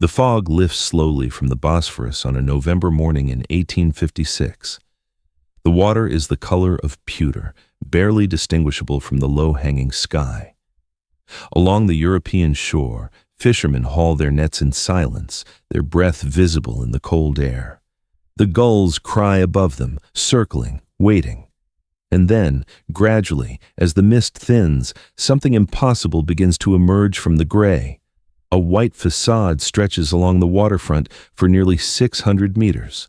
The fog lifts slowly from the Bosphorus on a November morning in 1856. The water is the color of pewter, barely distinguishable from the low-hanging sky. Along the European shore, fishermen haul their nets in silence, their breath visible in the cold air. The gulls cry above them, circling, waiting. And then, gradually, as the mist thins, something impossible begins to emerge from the gray. A white facade stretches along the waterfront for nearly 600 meters.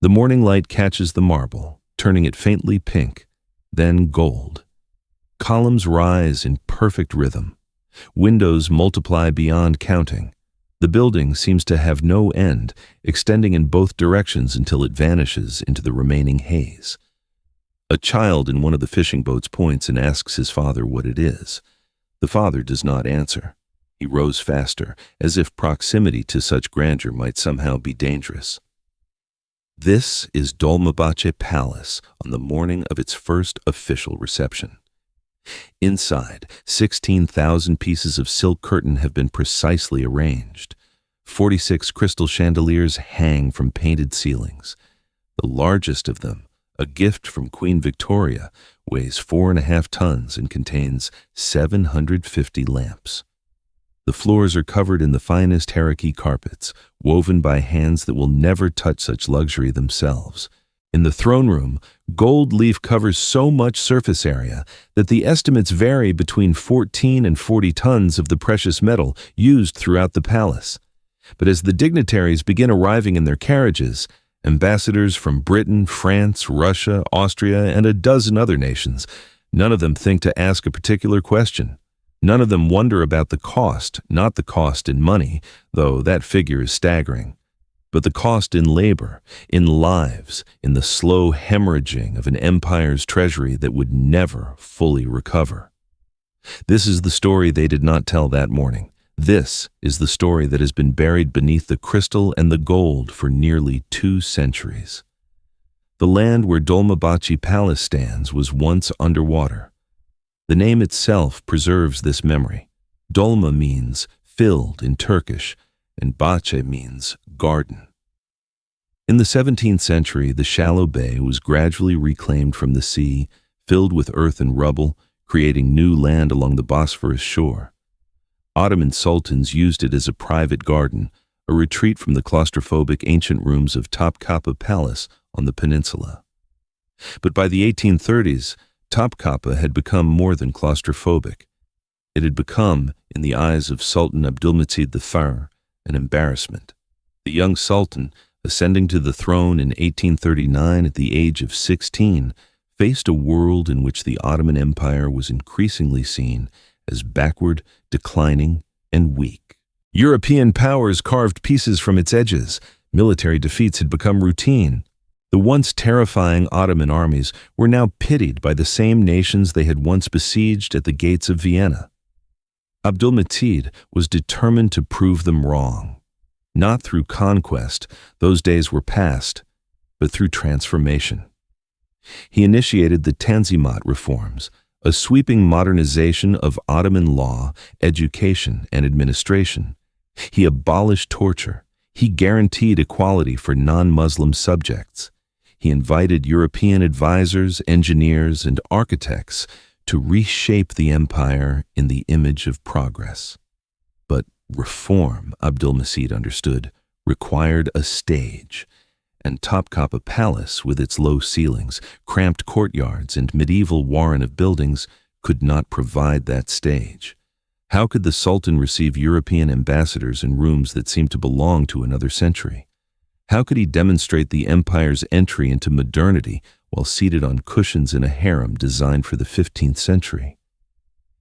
The morning light catches the marble, turning it faintly pink, then gold. Columns rise in perfect rhythm. Windows multiply beyond counting. The building seems to have no end, extending in both directions until it vanishes into the remaining haze. A child in one of the fishing boats points and asks his father what it is. The father does not answer. He rows faster, as if proximity to such grandeur might somehow be dangerous. This is Dolmabahçe Palace on the morning of its first official reception. Inside, 16,000 pieces of silk curtain have been precisely arranged. 46 crystal chandeliers hang from painted ceilings. The largest of them, a gift from Queen Victoria, weighs 4.5 tons and contains 750 lamps. The floors are covered in the finest haraki carpets, woven by hands that will never touch such luxury themselves. In the throne room, gold leaf covers so much surface area that the estimates vary between 14 and 40 tons of the precious metal used throughout the palace. But as the dignitaries begin arriving in their carriages, ambassadors from Britain, France, Russia, Austria, and a dozen other nations, none of them think to ask a particular question. None of them wonder about the cost, not the cost in money, though that figure is staggering, but the cost in labor, in lives, in the slow hemorrhaging of an empire's treasury that would never fully recover. This is the story they did not tell that morning. This is the story that has been buried beneath the crystal and the gold for nearly 2 centuries. The land where Dolmabahçe Palace stands was once underwater. The name itself preserves this memory. Dolma means filled in Turkish, and Bahçe means garden. In the 17th century, the shallow bay was gradually reclaimed from the sea, filled with earth and rubble, creating new land along the Bosphorus shore. Ottoman sultans used it as a private garden, a retreat from the claustrophobic ancient rooms of Topkapı Palace on the peninsula. But by the 1830s, Topkapı had become more than claustrophobic. It had become, in the eyes of Sultan Abdülmecid III, an embarrassment. The young sultan, ascending to the throne in 1839 at the age of 16, faced a world in which the Ottoman Empire was increasingly seen as backward, declining, and weak. European powers carved pieces from its edges. Military defeats had become routine. The once terrifying Ottoman armies were now pitied by the same nations they had once besieged at the gates of Vienna. Abdülmecid was determined to prove them wrong. Not through conquest, those days were past, but through transformation. He initiated the Tanzimat reforms, a sweeping modernization of Ottoman law, education, and administration. He abolished torture. He guaranteed equality for non-Muslim subjects. He invited European advisors, engineers, and architects to reshape the empire in the image of progress. But reform, Abdülmecid understood, required a stage, and Topkapı Palace, with its low ceilings, cramped courtyards, and medieval warren of buildings, could not provide that stage. How could the Sultan receive European ambassadors in rooms that seemed to belong to another century? How could he demonstrate the empire's entry into modernity while seated on cushions in a harem designed for the 15th century?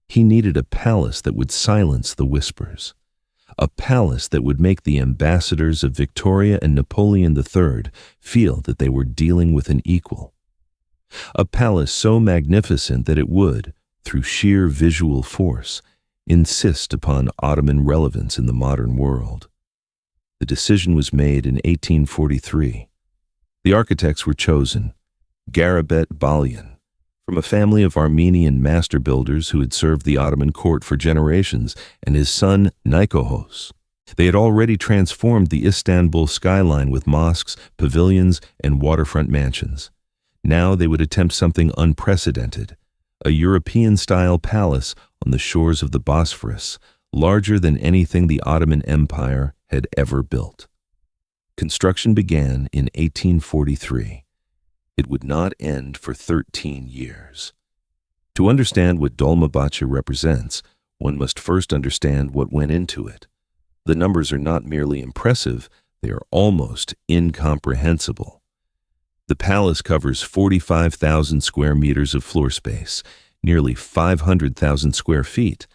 He needed a palace that would silence the whispers, a palace that would make the ambassadors of Victoria and Napoleon III feel that they were dealing with an equal. A palace so magnificent that it would, through sheer visual force, insist upon Ottoman relevance in the modern world. The decision was made in 1843. The architects were chosen: Garabet Balyan, from a family of Armenian master builders who had served the Ottoman court for generations, and his son Nikos, They had already transformed the Istanbul skyline with mosques, pavilions, and waterfront mansions. Now they would attempt something unprecedented, a European-style palace on the shores of the Bosphorus, larger than anything the Ottoman Empire had ever built. Construction began in 1843. It would not end for 13 years. To understand what Dolmabahçe represents, one must first understand what went into it. The numbers are not merely impressive, they are almost incomprehensible. The palace covers 45,000 square meters of floor space, nearly 500,000 square feet.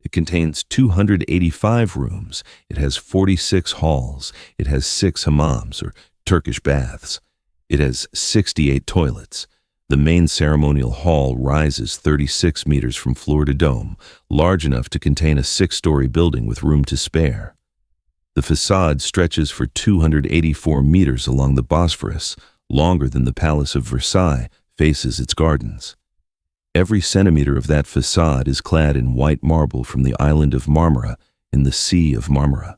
It contains 285 rooms. It has 46 halls. It has 6 hammams, or Turkish baths. It has 68 toilets. The main ceremonial hall rises 36 meters from floor to dome, large enough to contain a 6-story building with room to spare. The facade stretches for 284 meters along the Bosphorus, longer than the Palace of Versailles faces its gardens. Every centimeter of that facade is clad in white marble from the island of Marmara in the Sea of Marmara.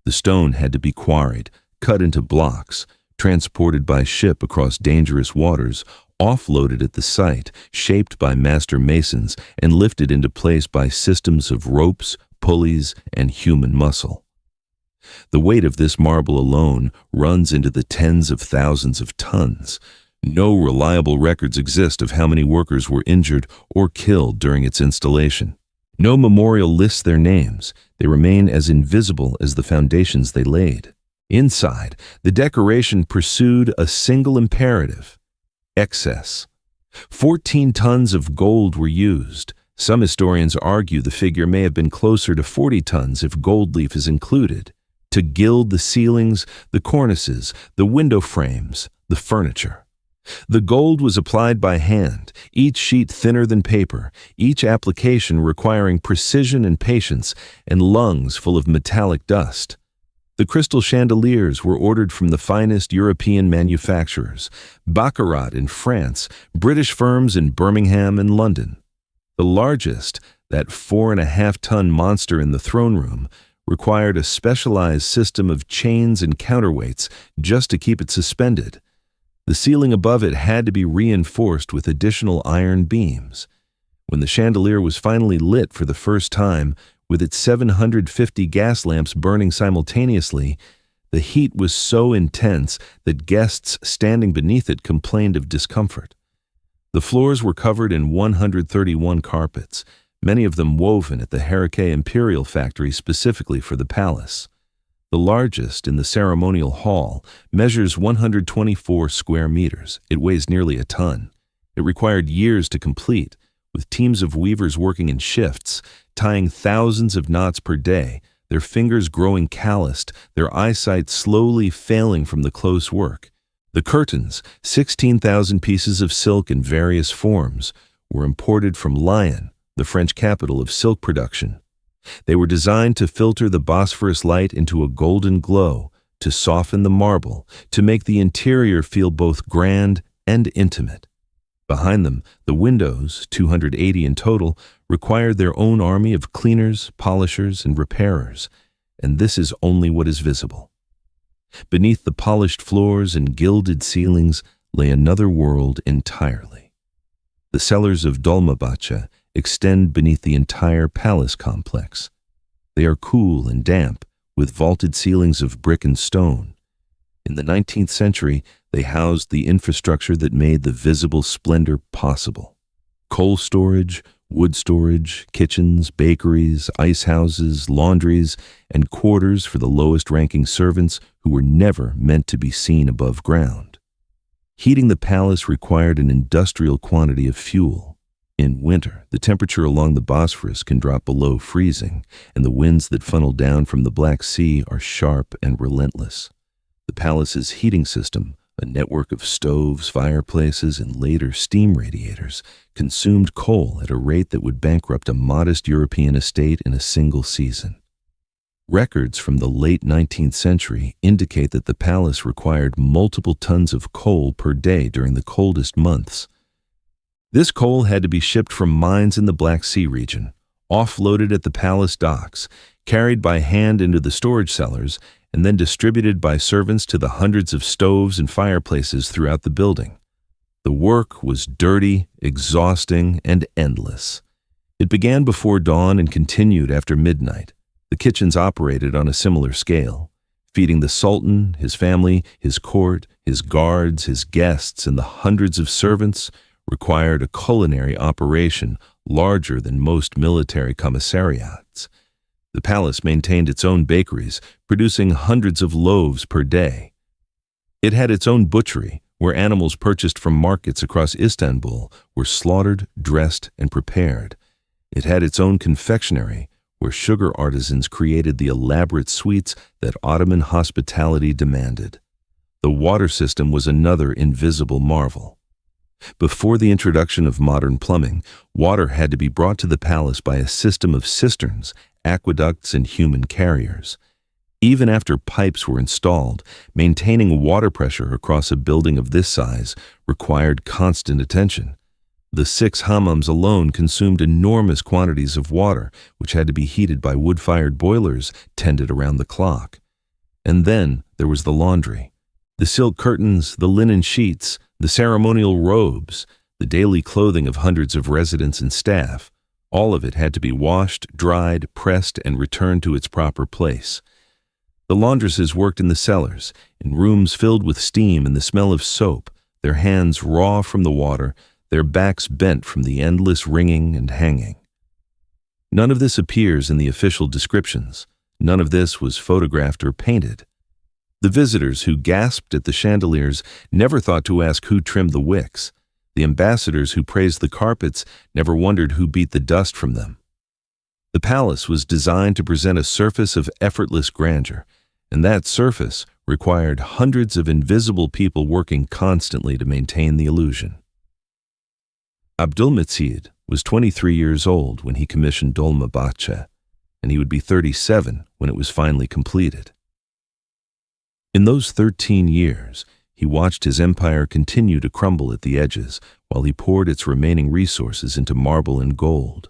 The stone had to be quarried, cut into blocks, transported by ship across dangerous waters, offloaded at the site, shaped by master masons, and lifted into place by systems of ropes, pulleys, and human muscle. The weight of this marble alone runs into the tens of thousands of tons. No reliable records exist of how many workers were injured or killed during its installation. No memorial lists their names. They remain as invisible as the foundations they laid. Inside, the decoration pursued a single imperative: excess. 14 tons of gold were used. Some historians argue the figure may have been closer to 40 tons if gold leaf is included, to gild the ceilings, the cornices, the window frames, the furniture. The gold was applied by hand, each sheet thinner than paper, each application requiring precision and patience, and lungs full of metallic dust. The crystal chandeliers were ordered from the finest European manufacturers, Baccarat in France, British firms in Birmingham and London. The largest, that 4.5-ton monster in the throne room, required a specialized system of chains and counterweights just to keep it suspended. The ceiling above it had to be reinforced with additional iron beams. When the chandelier was finally lit for the first time, with its 750 gas lamps burning simultaneously, the heat was so intense that guests standing beneath it complained of discomfort. The floors were covered in 131 carpets, many of them woven at the Imperial factory specifically for the palace. The largest, in the ceremonial hall, measures 124 square meters. It weighs nearly a ton. It required years to complete, with teams of weavers working in shifts, tying thousands of knots per day, their fingers growing calloused, their eyesight slowly failing from the close work. The curtains, 16,000 pieces of silk in various forms, were imported from Lyon, the French capital of silk production. They were designed to filter the Bosphorus light into a golden glow, to soften the marble, to make the interior feel both grand and intimate. Behind them, the windows, 280 in total, required their own army of cleaners, polishers, and repairers, and this is only what is visible. Beneath the polished floors and gilded ceilings lay another world entirely. The cellars of Dolmabahçe extend beneath the entire palace complex. They are cool and damp, with vaulted ceilings of brick and stone. In the 19th century, they housed the infrastructure that made the visible splendor possible. Coal storage, wood storage, kitchens, bakeries, ice houses, laundries, and quarters for the lowest-ranking servants who were never meant to be seen above ground. Heating the palace required an industrial quantity of fuel. In winter, the temperature along the Bosphorus can drop below freezing, and the winds that funnel down from the Black Sea are sharp and relentless. The palace's heating system, a network of stoves, fireplaces, and later steam radiators, consumed coal at a rate that would bankrupt a modest European estate in a single season. Records from the late 19th century indicate that the palace required multiple tons of coal per day during the coldest months. This coal had to be shipped from mines in the Black Sea region, offloaded at the palace docks, carried by hand into the storage cellars, and then distributed by servants to the hundreds of stoves and fireplaces throughout the building. The work was dirty, exhausting, and endless. It began before dawn and continued after midnight. The kitchens operated on a similar scale. Feeding the Sultan, his family, his court, his guards, his guests, and the hundreds of servants required a culinary operation larger than most military commissariats. The palace maintained its own bakeries, producing hundreds of loaves per day. It had its own butchery, where animals purchased from markets across Istanbul were slaughtered, dressed, and prepared. It had its own confectionery, where sugar artisans created the elaborate sweets that Ottoman hospitality demanded. The water system was another invisible marvel. Before the introduction of modern plumbing, water had to be brought to the palace by a system of cisterns, aqueducts, and human carriers. Even after pipes were installed, maintaining water pressure across a building of this size required constant attention. The 6 hammams alone consumed enormous quantities of water, which had to be heated by wood-fired boilers tended around the clock. And then there was the laundry. The silk curtains, the linen sheets, the ceremonial robes, the daily clothing of hundreds of residents and staff, all of it had to be washed, dried, pressed, and returned to its proper place. The laundresses worked in the cellars, in rooms filled with steam and the smell of soap, their hands raw from the water, their backs bent from the endless wringing and hanging. None of this appears in the official descriptions. None of this was photographed or painted. The visitors who gasped at the chandeliers never thought to ask who trimmed the wicks. The ambassadors who praised the carpets never wondered who beat the dust from them. The palace was designed to present a surface of effortless grandeur, and that surface required hundreds of invisible people working constantly to maintain the illusion. Abdülmecid was 23 years old when he commissioned Dolmabahçe, and he would be 37 when it was finally completed. In those 13 years, he watched his empire continue to crumble at the edges while he poured its remaining resources into marble and gold.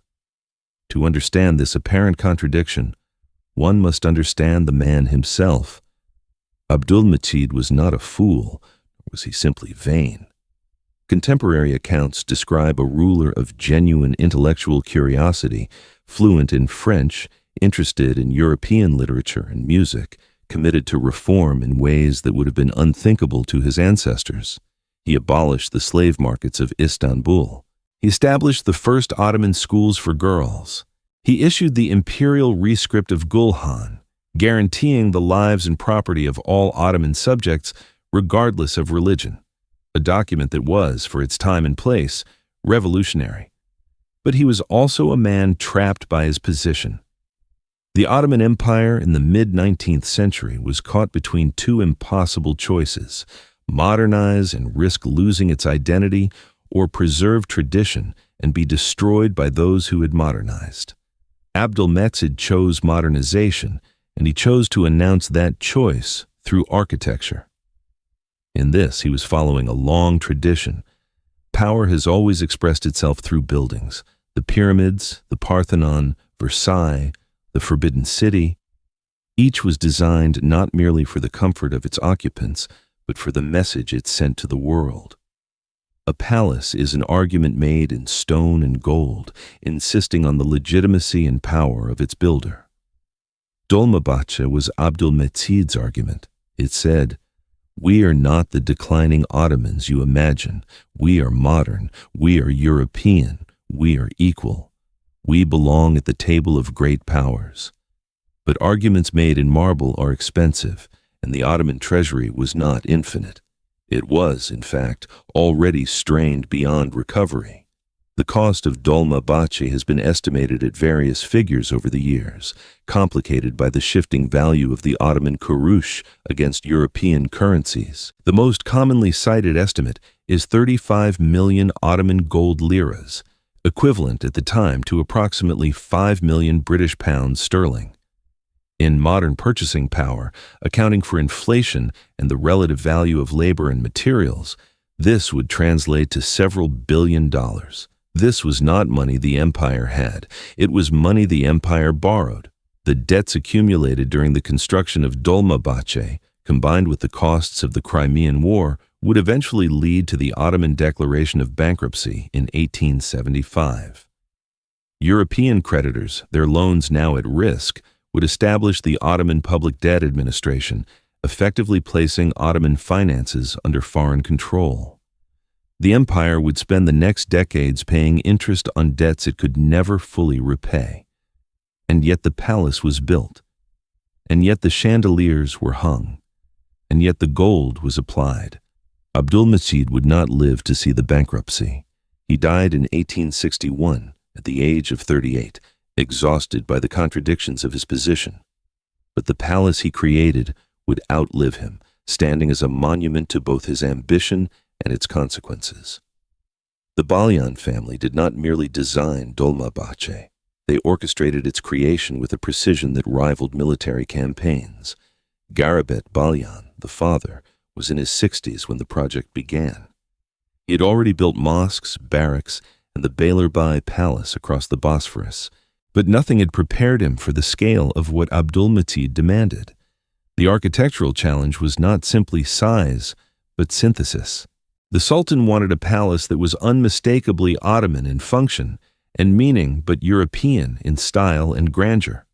To understand this apparent contradiction, one must understand the man himself. Abdülmecid was not a fool, nor was he simply vain. Contemporary accounts describe a ruler of genuine intellectual curiosity, fluent in French, interested in European literature and music, committed to reform in ways that would have been unthinkable to his ancestors. He abolished the slave markets of Istanbul. He established the first Ottoman schools for girls. He issued the Imperial rescript of Gulhan, guaranteeing the lives and property of all Ottoman subjects regardless of religion, a document that was, for its time and place, revolutionary. But he was also a man trapped by his position. The Ottoman Empire in the mid-19th century was caught between 2 impossible choices: modernize and risk losing its identity, or preserve tradition and be destroyed by those who had modernized. Abdülmecid chose modernization, and he chose to announce that choice through architecture. In this, he was following a long tradition. Power has always expressed itself through buildings: the pyramids, the Parthenon, Versailles, the Forbidden City. Each was designed not merely for the comfort of its occupants, but for the message it sent to the world. A palace is an argument made in stone and gold, insisting on the legitimacy and power of its builder. Dolmabahçe was Abdülmecid's argument. It said, "We are not the declining Ottomans you imagine. We are modern. We are European. We are equal. We belong at the table of great powers." But arguments made in marble are expensive, and the Ottoman treasury was not infinite. It was, in fact, already strained beyond recovery. The cost of Dolmabahçe has been estimated at various figures over the years, complicated by the shifting value of the Ottoman kuruş against European currencies. The most commonly cited estimate is 35 million Ottoman gold liras, equivalent at the time to approximately 5 million British pounds sterling. In modern purchasing power, accounting for inflation and the relative value of labor and materials, this would translate to several $billions. This was not money the empire had. It was money the empire borrowed. The debts accumulated during the construction of Dolmabahçe, combined with the costs of the Crimean War, would eventually lead to the Ottoman declaration of bankruptcy in 1875. European creditors, their loans now at risk, would establish the Ottoman Public Debt Administration, effectively placing Ottoman finances under foreign control. The empire would spend the next decades paying interest on debts it could never fully repay. And yet the palace was built. And yet the chandeliers were hung. And yet the gold was applied. Abdülmecid would not live to see the bankruptcy. He died in 1861 at the age of 38, exhausted by the contradictions of his position. But the palace he created would outlive him, standing as a monument to both his ambition and its consequences. The Balyan family did not merely design Dolmabahçe. They orchestrated its creation with a precision that rivaled military campaigns. Garabet Balyan, the father, was in his 60s when the project began. He had already built mosques, barracks, and the Beylerbey Palace across the Bosphorus, but nothing had prepared him for the scale of what Abdülmecid demanded. The architectural challenge was not simply size, but synthesis. The Sultan wanted a palace that was unmistakably Ottoman in function and meaning, but European in style and grandeur.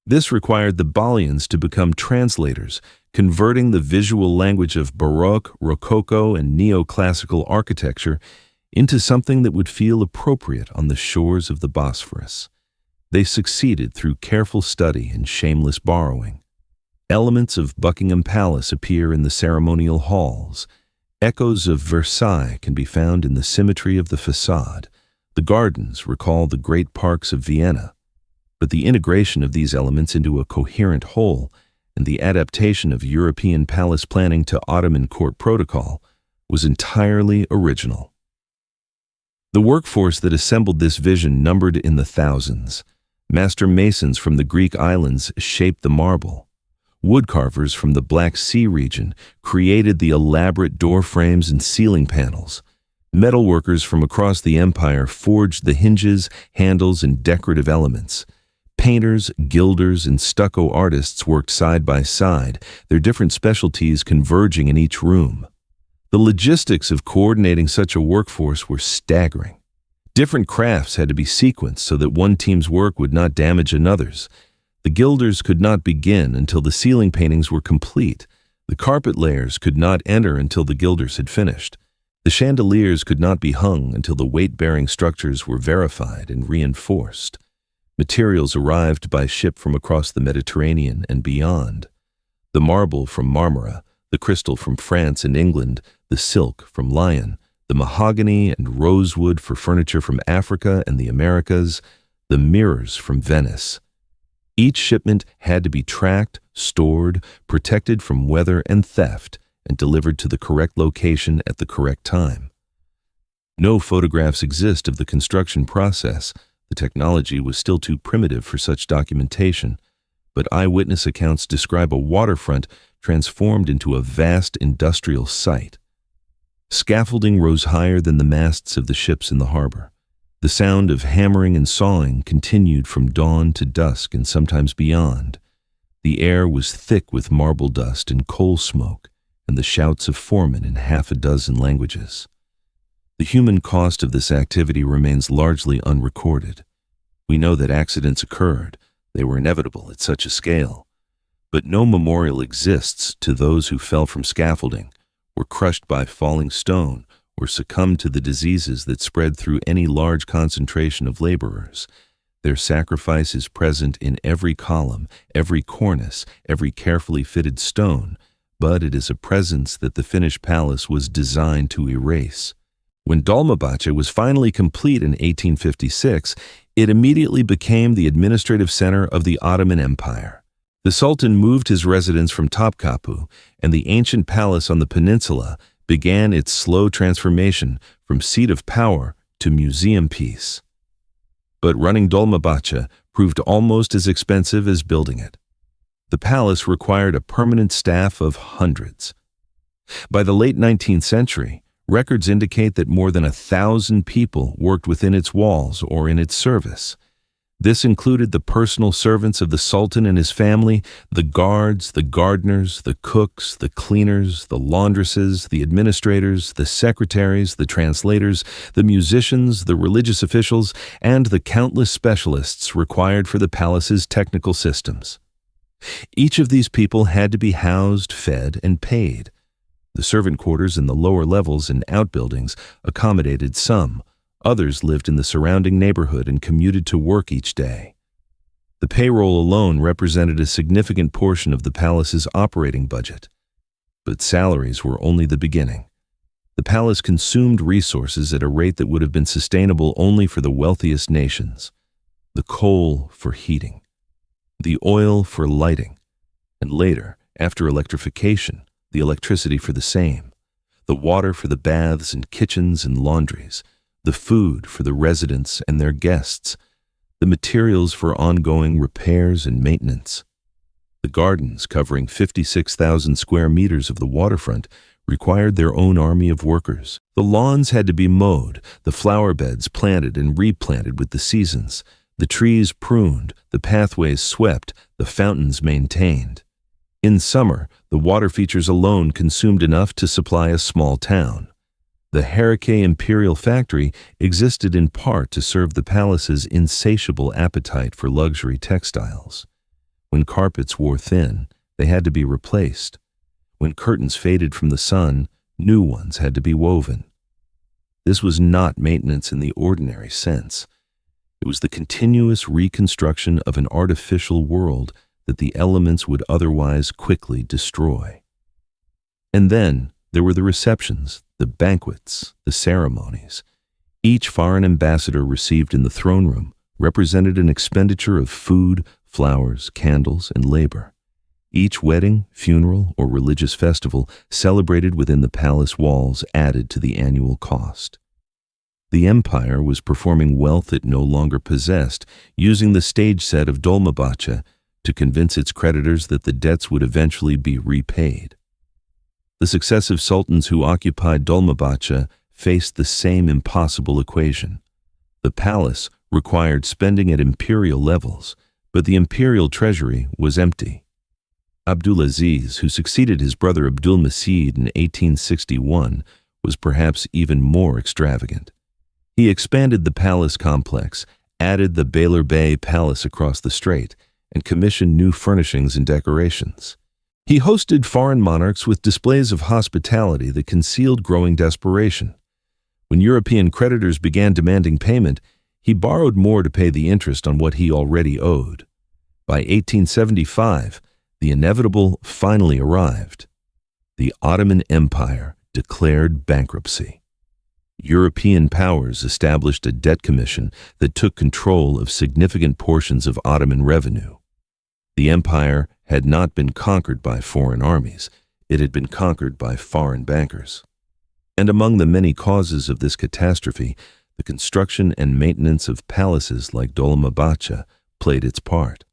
This required the Balyans to become translators, converting the visual language of Baroque, Rococo, and neoclassical architecture into something that would feel appropriate on the shores of the Bosphorus. They succeeded through careful study and shameless borrowing. Elements of Buckingham Palace appear in the ceremonial halls. Echoes of Versailles can be found in the symmetry of the facade. The gardens recall the great parks of Vienna. But the integration of these elements into a coherent whole and the adaptation of European palace planning to Ottoman court protocol was entirely original. The workforce that assembled this vision numbered in the thousands. Master masons from the Greek islands shaped the marble. Woodcarvers from the Black Sea region created the elaborate door frames and ceiling panels. Metalworkers from across the empire forged the hinges, handles, and decorative elements. Painters, gilders, and stucco artists worked side by side, their different specialties converging in each room. The logistics of coordinating such a workforce were staggering. Different crafts had to be sequenced so that one team's work would not damage another's. The gilders could not begin until the ceiling paintings were complete. The carpet layers could not enter until the gilders had finished. The chandeliers could not be hung until the weight-bearing structures were verified and reinforced. Materials arrived by ship from across the Mediterranean and beyond. The marble from Marmara, the crystal from France and England, the silk from Lyon, the mahogany and rosewood for furniture from Africa and the Americas, the mirrors from Venice. Each shipment had to be tracked, stored, protected from weather and theft, and delivered to the correct location at the correct time. No photographs exist of the construction process. The technology was still too primitive for such documentation, but eyewitness accounts describe a waterfront transformed into a vast industrial site. Scaffolding rose higher than the masts of the ships in the harbor. The sound of hammering and sawing continued from dawn to dusk and sometimes beyond. The air was thick with marble dust and coal smoke, and the shouts of foremen in half a dozen languages. The human cost of this activity remains largely unrecorded. We know that accidents occurred. They were inevitable at such a scale. But no memorial exists to those who fell from scaffolding, were crushed by falling stone, or succumbed to the diseases that spread through any large concentration of laborers. Their sacrifice is present in every column, every cornice, every carefully fitted stone, but it is a presence that the finished palace was designed to erase. When Dolmabahçe was finally complete in 1856, it immediately became the administrative center of the Ottoman Empire. The Sultan moved his residence from Topkapi, and the ancient palace on the peninsula began its slow transformation from seat of power to museum piece. But running Dolmabahçe proved almost as expensive as building it. The palace required a permanent staff of hundreds. By the late 19th century, Records indicate that more than 1,000 people worked within its walls or in its service. This included the personal servants of the Sultan and his family, the guards, the gardeners, the cooks, the cleaners, the laundresses, the administrators, the secretaries, the translators, the musicians, the religious officials, and the countless specialists required for the palace's technical systems. Each of these people had to be housed, fed, and paid. The servant quarters in the lower levels and outbuildings accommodated some. Others lived in the surrounding neighborhood and commuted to work each day. The payroll alone represented a significant portion of the palace's operating budget. But salaries were only the beginning. The palace consumed resources at a rate that would have been sustainable only for the wealthiest nations. The coal for heating, the oil for lighting, and later, after electrification, the electricity for the same, the water for the baths and kitchens and laundries, the food for the residents and their guests, the materials for ongoing repairs and maintenance. The gardens, covering 56,000 square meters of the waterfront, required their own army of workers. The lawns had to be mowed, the flower beds planted and replanted with the seasons, the trees pruned, the pathways swept, the fountains maintained. In summer, the water features alone consumed enough to supply a small town. The Imperial factory existed in part to serve the palace's insatiable appetite for luxury textiles. When carpets wore thin, they had to be replaced. When curtains faded from the sun, new ones had to be woven. This was not maintenance in the ordinary sense. It was the continuous reconstruction of an artificial world that the elements would otherwise quickly destroy. And then there were the receptions, the banquets, the ceremonies. Each foreign ambassador received in the throne room represented an expenditure of food, flowers, candles, and labor. Each wedding, funeral, or religious festival celebrated within the palace walls added to the annual cost. The empire was performing wealth it no longer possessed, using the stage set of Dolmabahçe to convince its creditors that the debts would eventually be repaid. The successive sultans who occupied Dolmabahçe faced the same impossible equation. The palace required spending at imperial levels, but the imperial treasury was empty. Abdulaziz, who succeeded his brother Abdulmecid in 1861, was perhaps even more extravagant. He expanded the palace complex, added the Beylerbey Palace across the strait, and commissioned new furnishings and decorations. He hosted foreign monarchs with displays of hospitality that concealed growing desperation. When European creditors began demanding payment, he borrowed more to pay the interest on what he already owed. By 1875, the inevitable finally arrived. The Ottoman Empire declared bankruptcy. European powers established a debt commission that took control of significant portions of Ottoman revenue. The empire had not been conquered by foreign armies, it had been conquered by foreign bankers. And among the many causes of this catastrophe, the construction and maintenance of palaces like Dolmabahçe played its part.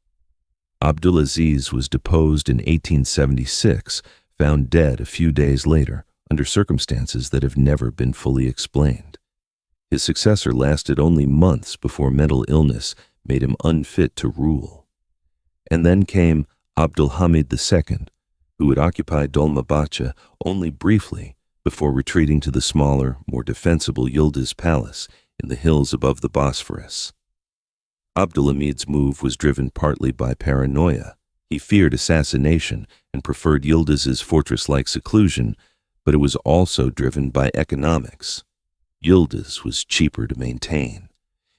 Abdulaziz was deposed in 1876, found dead a few days later, under circumstances that have never been fully explained. His successor lasted only months before mental illness made him unfit to rule. And then came Abdülhamid II, who had occupied Dolmabahçe only briefly before retreating to the smaller, more defensible Yıldız Palace in the hills above the Bosphorus. Abdülhamid's move was driven partly by paranoia. He feared assassination and preferred Yıldız's fortress-like seclusion, but it was also driven by economics. Yıldız was cheaper to maintain.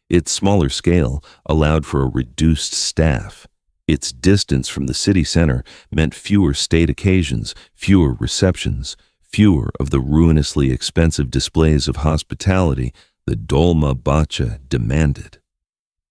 Its smaller scale allowed for a reduced staff. Its distance from the city center meant fewer state occasions, fewer receptions, fewer of the ruinously expensive displays of hospitality that Dolmabahçe demanded.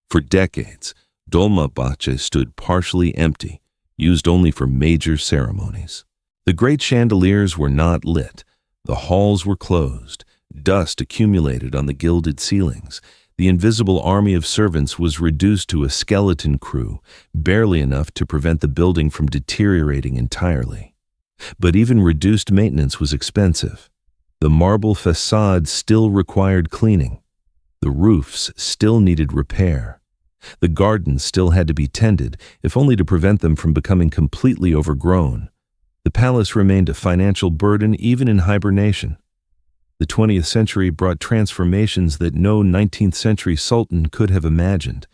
For decades, Dolmabahçe stood partially empty, used only for major ceremonies. The great chandeliers were not lit, the halls were closed, dust accumulated on the gilded ceilings. The invisible army of servants was reduced to a skeleton crew, barely enough to prevent the building from deteriorating entirely. But even reduced maintenance was expensive. The marble facade still required cleaning. The roofs still needed repair. The gardens still had to be tended, if only to prevent them from becoming completely overgrown. The palace remained a financial burden even in hibernation. The 20th century brought transformations that no 19th century sultan could have imagined.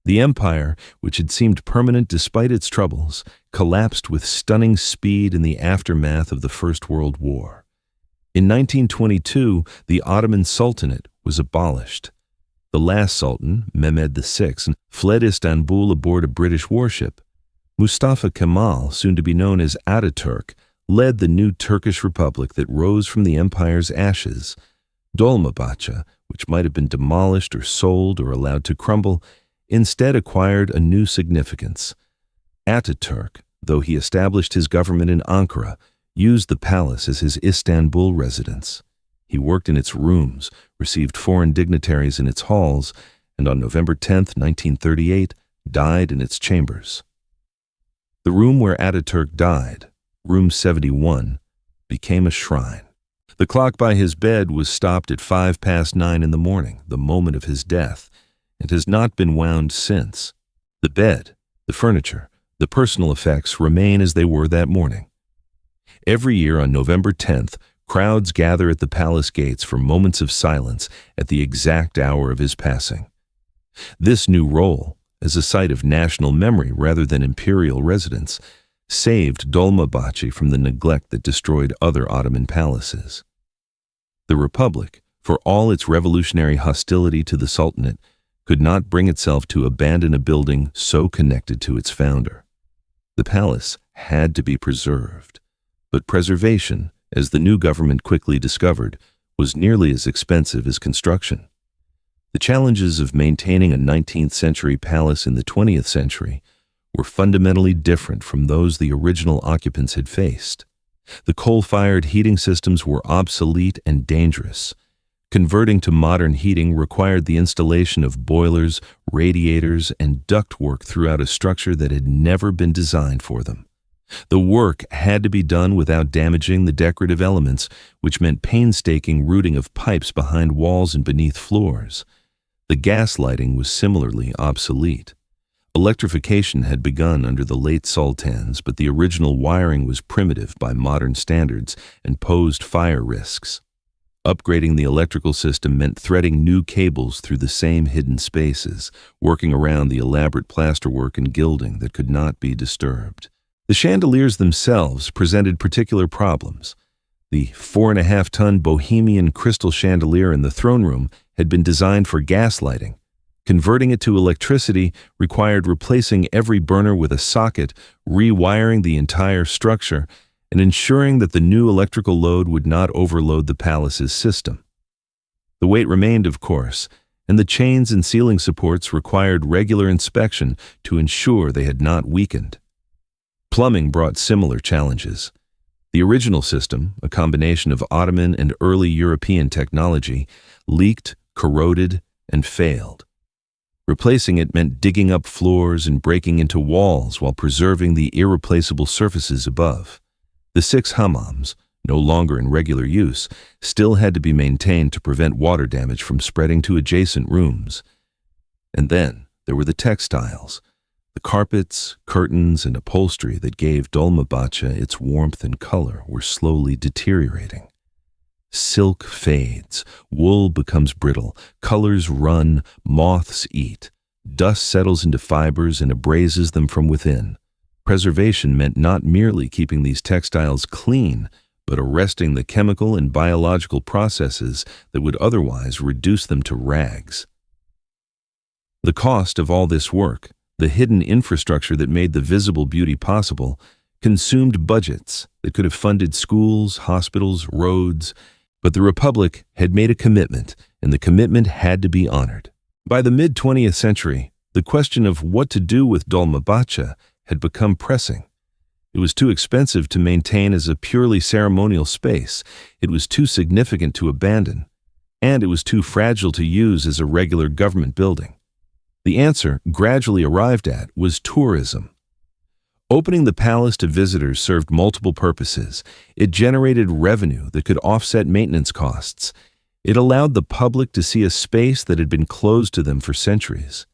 The empire, which had seemed permanent despite its troubles, collapsed with stunning speed in the aftermath of the First World War. In 1922, the Ottoman Sultanate was abolished. The last sultan, Mehmed VI, fled Istanbul aboard a British warship. Mustafa Kemal, soon to be known as Ataturk, led the new Turkish Republic that rose from the empire's ashes. Dolmabahçe, which might have been demolished or sold or allowed to crumble, instead acquired a new significance. Ataturk, though he established his government in Ankara, used the palace as his Istanbul residence. He worked in its rooms, received foreign dignitaries in its halls, and on November 10, 1938, died in its chambers. The room where Ataturk died, Room 71, became a shrine. The clock by his bed was stopped at 9:05 in the morning, the moment of his death, and has not been wound since. The bed, the furniture, the personal effects remain as they were that morning. Every year on November 10th, crowds gather at the palace gates for moments of silence at the exact hour of his passing. This new role, as a site of national memory rather than imperial residence, saved Dolmabahçe from the neglect that destroyed other Ottoman palaces. The Republic, for all its revolutionary hostility to the Sultanate, could not bring itself to abandon a building so connected to its founder. The palace had to be preserved, but preservation, as the new government quickly discovered, was nearly as expensive as construction. The challenges of maintaining a 19th century palace in the 20th century were fundamentally different from those the original occupants had faced. The coal-fired heating systems were obsolete and dangerous. Converting to modern heating required the installation of boilers, radiators, and ductwork throughout a structure that had never been designed for them. The work had to be done without damaging the decorative elements, which meant painstaking routing of pipes behind walls and beneath floors. The gas lighting was similarly obsolete. Electrification had begun under the late sultans, but the original wiring was primitive by modern standards and posed fire risks. Upgrading the electrical system meant threading new cables through the same hidden spaces, working around the elaborate plasterwork and gilding that could not be disturbed. The chandeliers themselves presented particular problems. The 4.5-ton Bohemian crystal chandelier in the throne room had been designed for gas lighting. Converting it to electricity required replacing every burner with a socket, rewiring the entire structure, and ensuring that the new electrical load would not overload the palace's system. The weight remained, of course, and the chains and ceiling supports required regular inspection to ensure they had not weakened. Plumbing brought similar challenges. The original system, a combination of Ottoman and early European technology, leaked, corroded, and failed. Replacing it meant digging up floors and breaking into walls while preserving the irreplaceable surfaces above. The 6 hammams, no longer in regular use, still had to be maintained to prevent water damage from spreading to adjacent rooms. And then there were the textiles. The carpets, curtains, and upholstery that gave Dolmabahçe its warmth and color were slowly deteriorating. Silk fades, wool becomes brittle, colors run, moths eat. Dust settles into fibers and abrases them from within. Preservation meant not merely keeping these textiles clean, but arresting the chemical and biological processes that would otherwise reduce them to rags. The cost of all this work, the hidden infrastructure that made the visible beauty possible, consumed budgets that could have funded schools, hospitals, roads, but the Republic had made a commitment, and the commitment had to be honored. By the mid-20th century, the question of what to do with Dolmabahçe had become pressing. It was too expensive to maintain as a purely ceremonial space, it was too significant to abandon, and it was too fragile to use as a regular government building. The answer, gradually arrived at, was tourism. Opening the palace to visitors served multiple purposes. It generated revenue that could offset maintenance costs. It allowed the public to see a space that had been closed to them for centuries.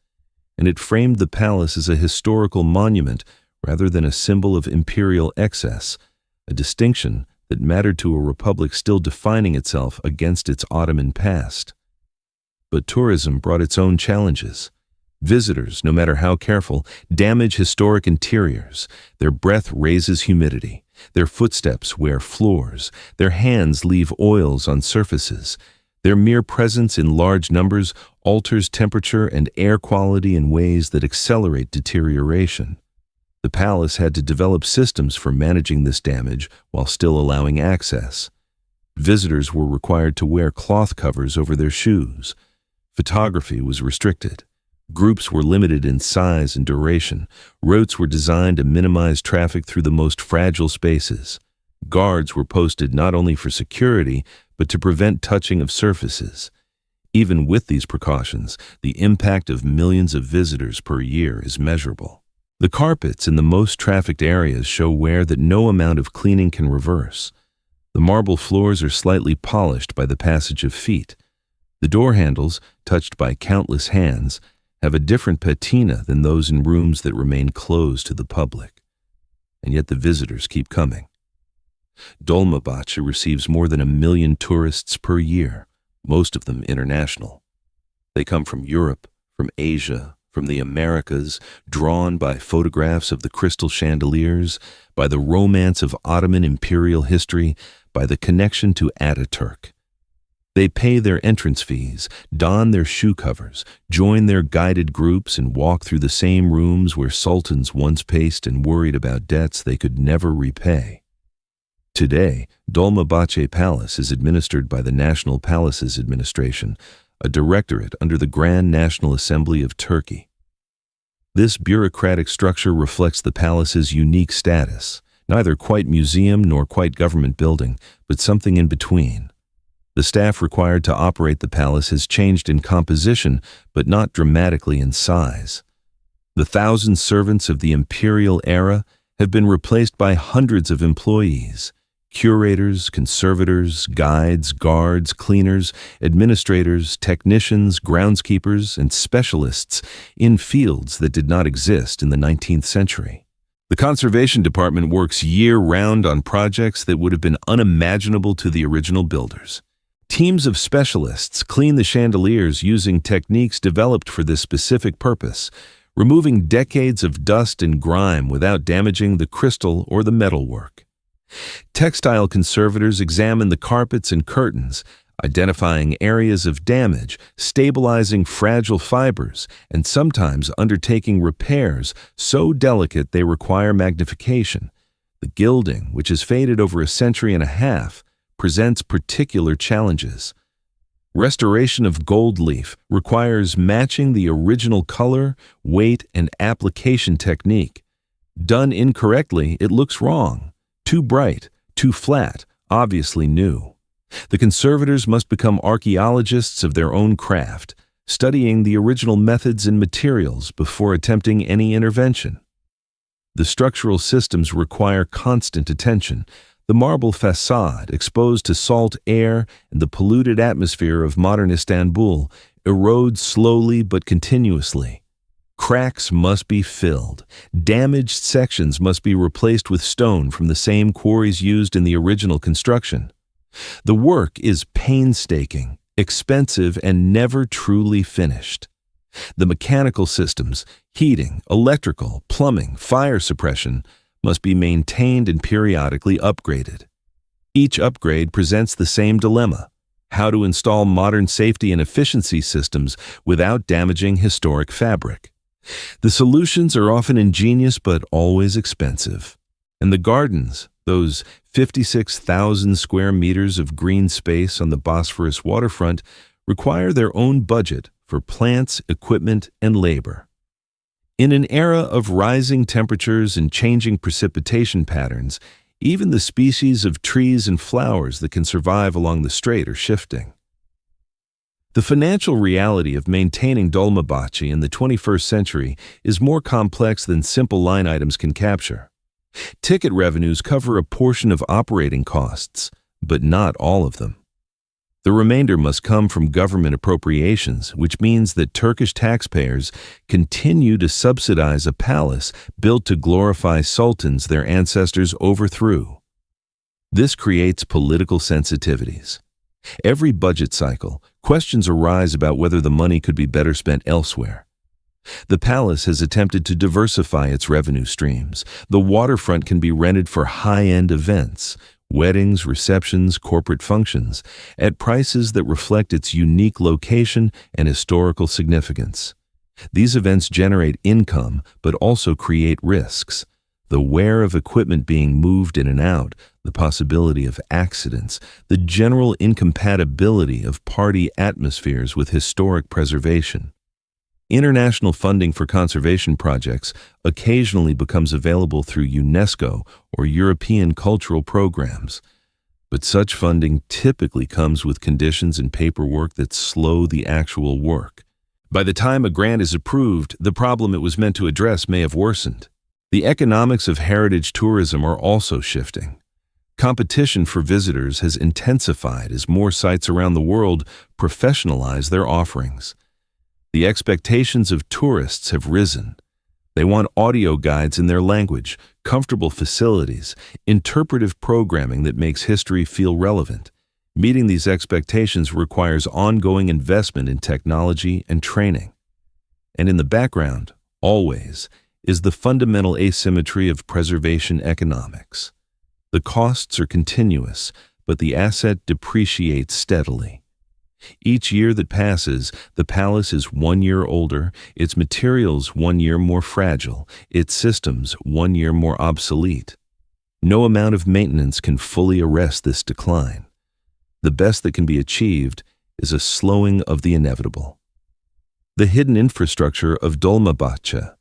And it framed the palace as a historical monument rather than a symbol of imperial excess, a distinction that mattered to a republic still defining itself against its Ottoman past. But tourism brought its own challenges. Visitors, no matter how careful, damage historic interiors. Their breath raises humidity. Their footsteps wear floors. Their hands leave oils on surfaces. Their mere presence in large numbers alters temperature and air quality in ways that accelerate deterioration. The palace had to develop systems for managing this damage while still allowing access. Visitors were required to wear cloth covers over their shoes. Photography was restricted. Groups were limited in size and duration. Routes were designed to minimize traffic through the most fragile spaces. Guards were posted not only for security, but to prevent touching of surfaces. Even with these precautions, the impact of millions of visitors per year is measurable. The carpets in the most trafficked areas show wear that no amount of cleaning can reverse. The marble floors are slightly polished by the passage of feet. The door handles, touched by countless hands, have a different patina than those in rooms that remain closed to the public. And yet the visitors keep coming. Dolmabahçe receives more than 1 million tourists per year, most of them international. They come from Europe, from Asia, from the Americas, drawn by photographs of the crystal chandeliers, by the romance of Ottoman imperial history, by the connection to Ataturk. They pay their entrance fees, don their shoe covers, join their guided groups, and walk through the same rooms where sultans once paced and worried about debts they could never repay. Today, Dolmabahçe Palace is administered by the National Palaces Administration, a directorate under the Grand National Assembly of Turkey. This bureaucratic structure reflects the palace's unique status, neither quite museum nor quite government building, but something in between. The staff required to operate the palace has changed in composition, but not dramatically in size. The 1,000 servants of the imperial era have been replaced by hundreds of employees: curators, conservators, guides, guards, cleaners, administrators, technicians, groundskeepers, and specialists in fields that did not exist in the 19th century. The conservation department works year-round on projects that would have been unimaginable to the original builders. Teams of specialists clean the chandeliers using techniques developed for this specific purpose, removing decades of dust and grime without damaging the crystal or the metalwork. Textile conservators examine the carpets and curtains, identifying areas of damage, stabilizing fragile fibers, and sometimes undertaking repairs so delicate they require magnification. The gilding, which has faded over a century and a half, presents particular challenges. Restoration of gold leaf requires matching the original color, weight, and application technique. Done incorrectly, it looks wrong, too bright, too flat, obviously new. The conservators must become archaeologists of their own craft, studying the original methods and materials before attempting any intervention. The structural systems require constant attention. The marble facade, exposed to salt air and the polluted atmosphere of modern Istanbul, erodes slowly but continuously. Cracks must be filled. Damaged sections must be replaced with stone from the same quarries used in the original construction. The work is painstaking, expensive, and never truly finished. The mechanical systems, heating, electrical, plumbing, fire suppression, must be maintained and periodically upgraded. Each upgrade presents the same dilemma: how to install modern safety and efficiency systems without damaging historic fabric. The solutions are often ingenious but always expensive. And the gardens, those 56,000 square meters of green space on the Bosphorus waterfront, require their own budget for plants, equipment, and labor. In an era of rising temperatures and changing precipitation patterns, even the species of trees and flowers that can survive along the strait are shifting. The financial reality of maintaining Dolmabahçe in the 21st century is more complex than simple line items can capture. Ticket revenues cover a portion of operating costs, but not all of them. The remainder must come from government appropriations, which means that Turkish taxpayers continue to subsidize a palace built to glorify sultans their ancestors overthrew. This creates political sensitivities. Every budget cycle, questions arise about whether the money could be better spent elsewhere. The palace has attempted to diversify its revenue streams. The waterfront can be rented for high-end events, weddings, receptions, corporate functions, at prices that reflect its unique location and historical significance. These events generate income, but also create risks. The wear of equipment being moved in and out, the possibility of accidents, the general incompatibility of party atmospheres with historic preservation. International funding for conservation projects occasionally becomes available through UNESCO or European cultural programs, but such funding typically comes with conditions and paperwork that slow the actual work. By the time a grant is approved, the problem it was meant to address may have worsened. The economics of heritage tourism are also shifting. Competition for visitors has intensified as more sites around the world professionalize their offerings. The expectations of tourists have risen. They want audio guides in their language, comfortable facilities, interpretive programming that makes history feel relevant. Meeting these expectations requires ongoing investment in technology and training. And in the background, always, is the fundamental asymmetry of preservation economics. The costs are continuous, but the asset depreciates steadily. Each year that passes, the palace is 1 year older, its materials 1 year more fragile, its systems 1 year more obsolete. No amount of maintenance can fully arrest this decline. The best that can be achieved is a slowing of the inevitable. The hidden infrastructure of Dolmabahçe,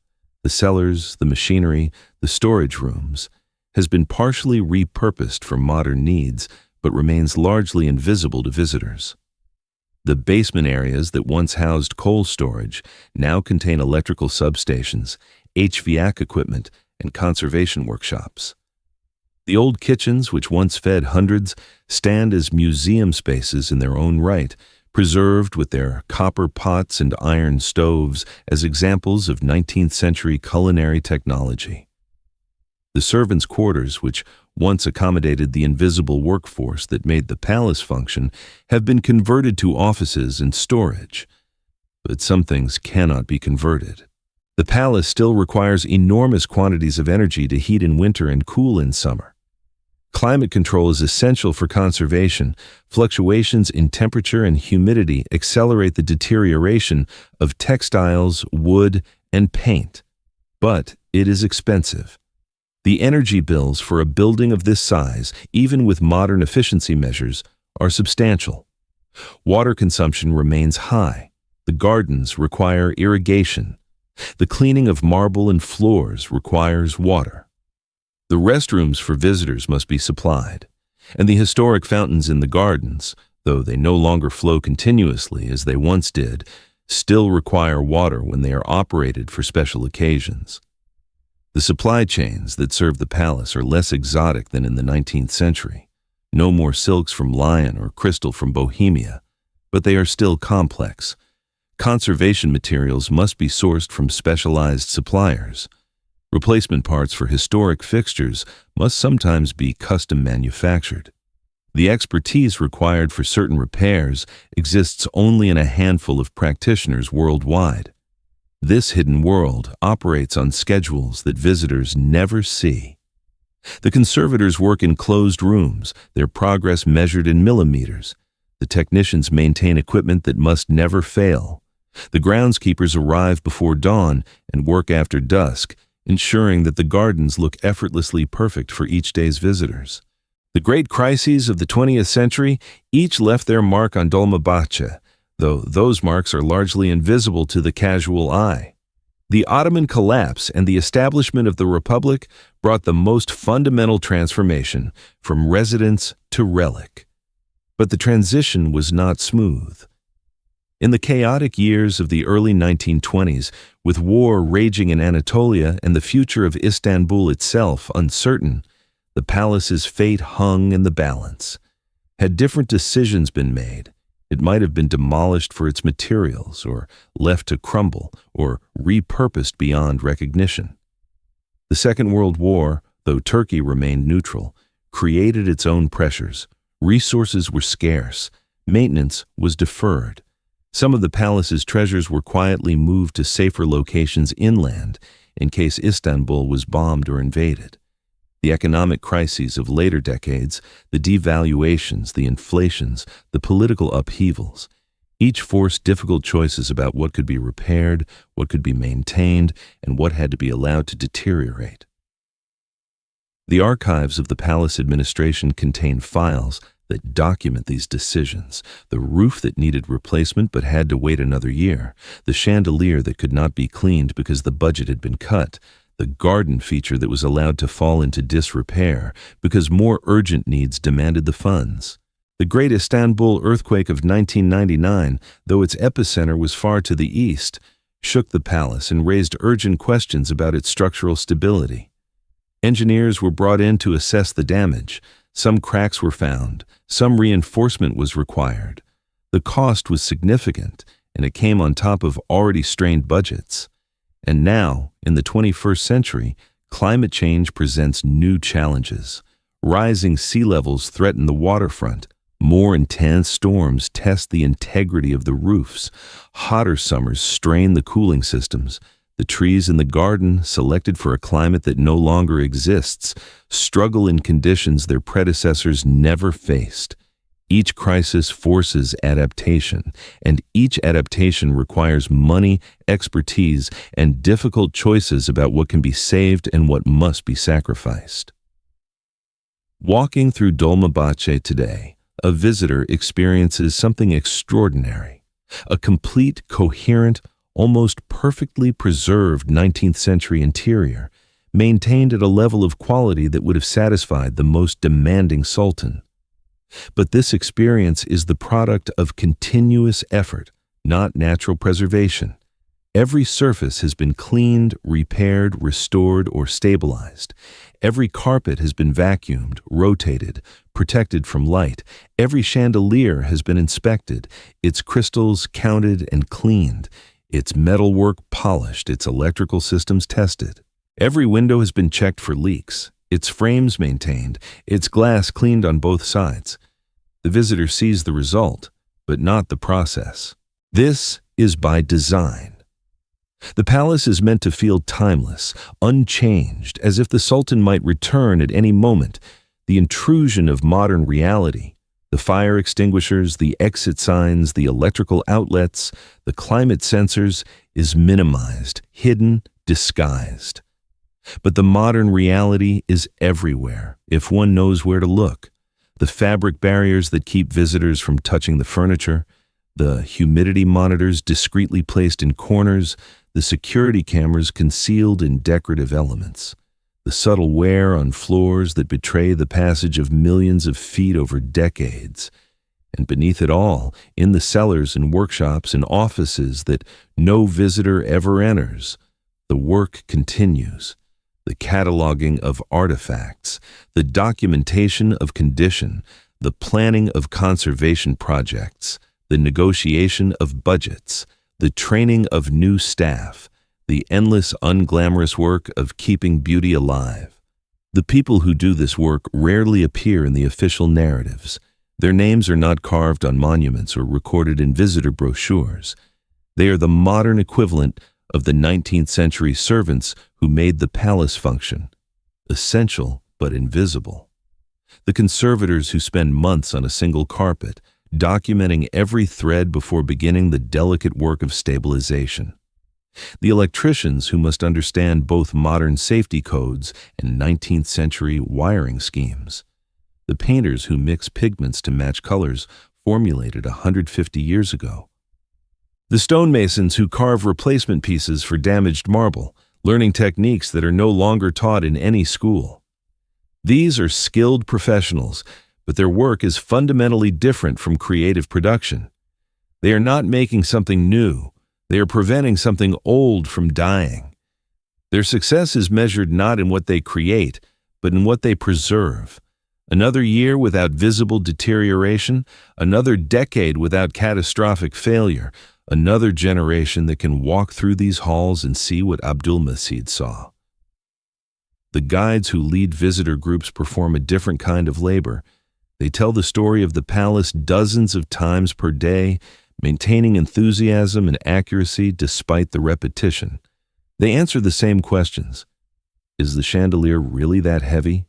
the cellars, the machinery, the storage rooms, has been partially repurposed for modern needs, but remains largely invisible to visitors. The basement areas that once housed coal storage now contain electrical substations, HVAC equipment, and conservation workshops. The old kitchens, which once fed hundreds, stand as museum spaces in their own right, preserved with their copper pots and iron stoves as examples of 19th century culinary technology. The servants' quarters, which once accommodated the invisible workforce that made the palace function, have been converted to offices and storage. But some things cannot be converted. The palace still requires enormous quantities of energy to heat in winter and cool in summer. Climate control is essential for conservation. Fluctuations in temperature and humidity accelerate the deterioration of textiles, wood, and paint. But it is expensive. The energy bills for a building of this size, even with modern efficiency measures, are substantial. Water consumption remains high. The gardens require irrigation. The cleaning of marble and floors requires water. The restrooms for visitors must be supplied, and the historic fountains in the gardens, though they no longer flow continuously as they once did, still require water when they are operated for special occasions. The supply chains that serve the palace are less exotic than in the 19th century. No more silks from Lion or crystal from Bohemia, but they are still complex. Conservation materials must be sourced from specialized suppliers. Replacement parts for historic fixtures must sometimes be custom manufactured. The expertise required for certain repairs exists only in a handful of practitioners worldwide. This hidden world operates on schedules that visitors never see. The conservators work in closed rooms, their progress measured in millimeters. The technicians maintain equipment that must never fail. The groundskeepers arrive before dawn and work after dusk, ensuring that the gardens look effortlessly perfect for each day's visitors. The great crises of the 20th century each left their mark on Dolmabahçe, though those marks are largely invisible to the casual eye. The Ottoman collapse and the establishment of the Republic brought the most fundamental transformation, from residence to relic. But the transition was not smooth. In the chaotic years of the early 1920s, with war raging in Anatolia and the future of Istanbul itself uncertain, the palace's fate hung in the balance. Had different decisions been made, it might have been demolished for its materials, or left to crumble, or repurposed beyond recognition. The Second World War, though Turkey remained neutral, created its own pressures. Resources were scarce. Maintenance was deferred. Some of the palace's treasures were quietly moved to safer locations inland in case Istanbul was bombed or invaded. The economic crises of later decades, the devaluations, the inflations, the political upheavals, each forced difficult choices about what could be repaired, what could be maintained, and what had to be allowed to deteriorate. The archives of the palace administration contain files that document these decisions: the roof that needed replacement but had to wait another year, the chandelier that could not be cleaned because the budget had been cut, the garden feature that was allowed to fall into disrepair because more urgent needs demanded the funds. The Great Istanbul earthquake of 1999, though its epicenter was far to the east, shook the palace and raised urgent questions about its structural stability. Engineers were brought in to assess the damage. Some cracks were found. Some reinforcement was required. The cost was significant, and it came on top of already strained budgets. And now, in the 21st century, climate change presents new challenges. Rising sea levels threaten the waterfront. More intense storms test the integrity of the roofs. Hotter summers strain the cooling systems. The trees in the garden, selected for a climate that no longer exists, struggle in conditions their predecessors never faced. Each crisis forces adaptation, and each adaptation requires money, expertise, and difficult choices about what can be saved and what must be sacrificed. Walking through Dolmabahçe today, a visitor experiences something extraordinary: a complete, coherent, almost perfectly preserved 19th century interior, maintained at a level of quality that would have satisfied the most demanding sultan. But this experience is the product of continuous effort, not natural preservation. Every surface has been cleaned, repaired, restored, or stabilized. Every carpet has been vacuumed, rotated, protected from light. Every chandelier has been inspected, its crystals counted and cleaned, its metalwork polished, its electrical systems tested. Every window has been checked for leaks, its frames maintained, its glass cleaned on both sides. The visitor sees the result, but not the process. This is by design. The palace is meant to feel timeless, unchanged, as if the sultan might return at any moment. The intrusion of modern reality, the fire extinguishers, the exit signs, the electrical outlets, the climate sensors, is minimized, hidden, disguised. But the modern reality is everywhere, if one knows where to look. The fabric barriers that keep visitors from touching the furniture, the humidity monitors discreetly placed in corners, the security cameras concealed in decorative elements, the subtle wear on floors that betray the passage of millions of feet over decades. And beneath it all, in the cellars and workshops and offices that no visitor ever enters, the work continues. The cataloging of artifacts, the documentation of condition, the planning of conservation projects, the negotiation of budgets, the training of new staff, the endless unglamorous work of keeping beauty alive. The people who do this work rarely appear in the official narratives. Their names are not carved on monuments or recorded in visitor brochures. They are the modern equivalent of the 19th century servants who made the palace function, essential but invisible. The conservators who spend months on a single carpet, documenting every thread before beginning the delicate work of stabilization. The electricians who must understand both modern safety codes and 19th century wiring schemes. The painters who mix pigments to match colors formulated 150 years ago. The stonemasons who carve replacement pieces for damaged marble, learning techniques that are no longer taught in any school. These are skilled professionals, but their work is fundamentally different from creative production. They are not making something new. They are preventing something old from dying. Their success is measured not in what they create, but in what they preserve. Another year without visible deterioration, another decade without catastrophic failure, another generation that can walk through these halls and see what Abdulmecid saw. The guides who lead visitor groups perform a different kind of labor. They tell the story of the palace dozens of times per day, maintaining enthusiasm and accuracy despite the repetition. They answer the same questions. Is the chandelier really that heavy?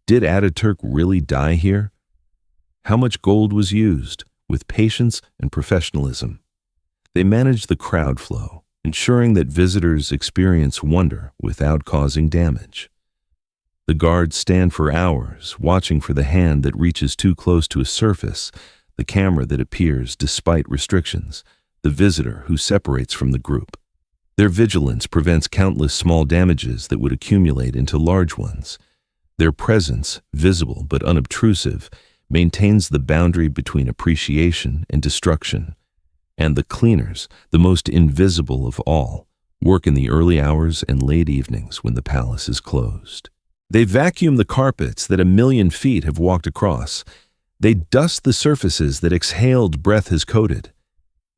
Did Ataturk really die here? How much gold was used, with patience and professionalism? They manage the crowd flow, ensuring that visitors experience wonder without causing damage. The guards stand for hours, watching for the hand that reaches too close to a surface, the camera that appears despite restrictions, the visitor who separates from the group. Their vigilance prevents countless small damages that would accumulate into large ones. Their presence, visible but unobtrusive, maintains the boundary between appreciation and destruction. And the cleaners, the most invisible of all, work in the early hours and late evenings when the palace is closed. They vacuum the carpets that 1,000,000 feet have walked across. They dust the surfaces that exhaled breath has coated.